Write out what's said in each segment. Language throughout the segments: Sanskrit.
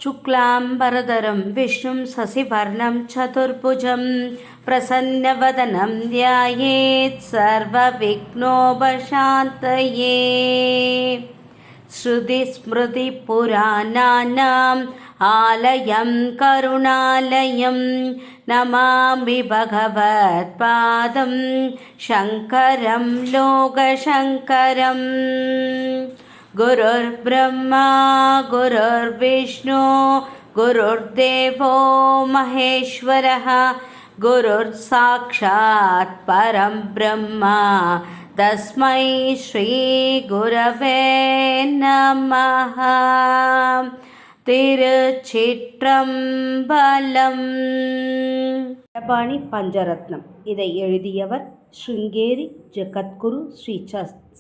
शुक्लाम्बरधरं विष्णुं शशिवर्णं चतुर्भुजं प्रसन्नवदनं ध्यायेत् सर्वविघ्नोपशान्तये। श्रुतिस्मृतिपुराणानाम् आलयं करुणालयं नमामि भगवत्पादं शङ्करं लोकशङ्करम्। गुरुर्ब्रह्मा गुरुर्विष्णु गुरुर्देवो महेश्वरः गुरुर्साक्षात् परं ब्रह्म तस्मै श्रीगुरवे नमः। திருச்சிற்றம்பலம். பஞ்சரத்னம். இதை எழுதியவர் ஸ்ருங்கேரி ஜகத்குரு ஸ்ரீ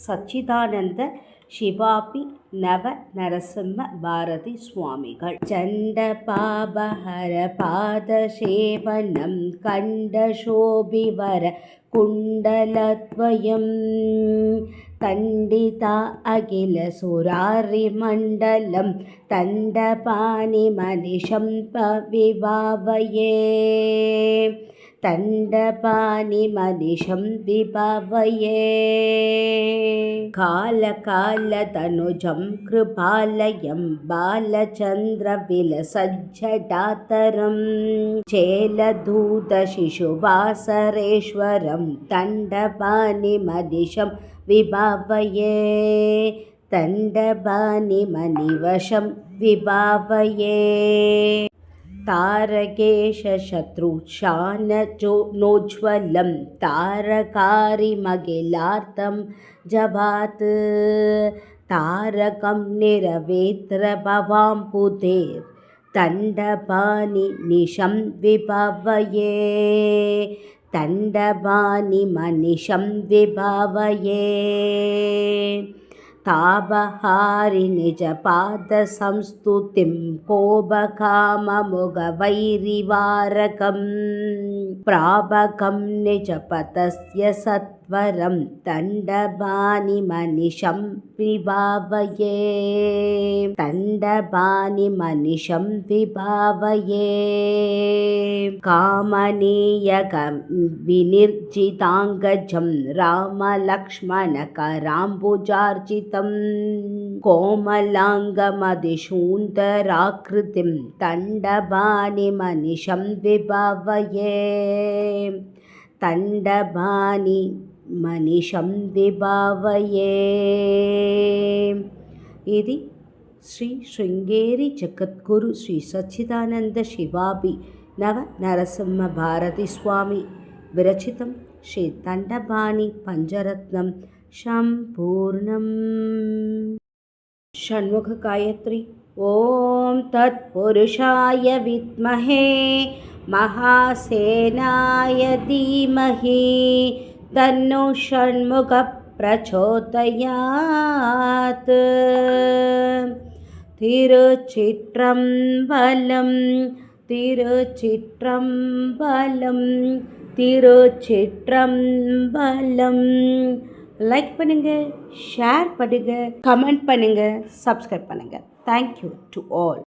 சச்சிதானந்த சிவாபி நவ நரசிம்ம பாரதி சுவாமிகள். சண்ட பாபஹர பாத சேவனம் கண்ட சோபிவர குண்டலத்வயம் தண்டிதா அகில சுராரி மண்டலம் தண்டபாணி மனிஷம் விபாவயே தண்டபாணி மனிஷம் விபாவயே. கால கால தனுஜம் கிருபாலயம் பாலச்சந்திர விலசஜ்ஜடாதரம் சேலதூத சிசுவாசரேஸ்வரம் தண்டபாணி மனிஷம் விபாவயே தண்டபாணி மணிவசம் விபாவயே. तारकेश शत्रुशानोज्ज्वलं तारकारिमखिलार्थं जवात् तारकं निरवेत्रभवाम्बुधेर् तण्डपाणि निशं विभावये तण्डपाणि मनिशं विभावये. तापहारि निजपादसंस्तुतिं कोपकाममुखवैरिवारकं प्रापकं निजपतस्य सत्वरं तण्डपाणि मनिशं विभावये तण्डपाणि मनिशं विभावये. कामनीयकं विनिर्जिताङ्गजं रामलक्ष्मणकराम्बुजार्जितं कोमलाङ्गमधिशून्दराकृतिं तण्डपाणि मनिशं विभावये तण्डपाणि मनिशं विभावये. इति श्री शृंगेरी जगद्गुरु श्री सच्चिदानंद शिवाभि नव नरसिंह भारती स्वामी विरचितं श्री तण्डपाणि पंचरत्नं सम्पूर्णम्. षण्मुख गायत्री. ओम तत्पुरुषाय विद्महे महासेनाय धीमहि तन्नो षण्मुख प्रचोदयात्. திருச்சிற்றம்பலம் திருச்சிற்றம்பலம் திருச்சிற்றம்பலம். லைக் பண்ணுங்க, ஷேர் பண்ணுங்க, கமெண்ட் பண்ணுங்க, சப்ஸ்கிரைப் பண்ணுங்க. Thank you to all.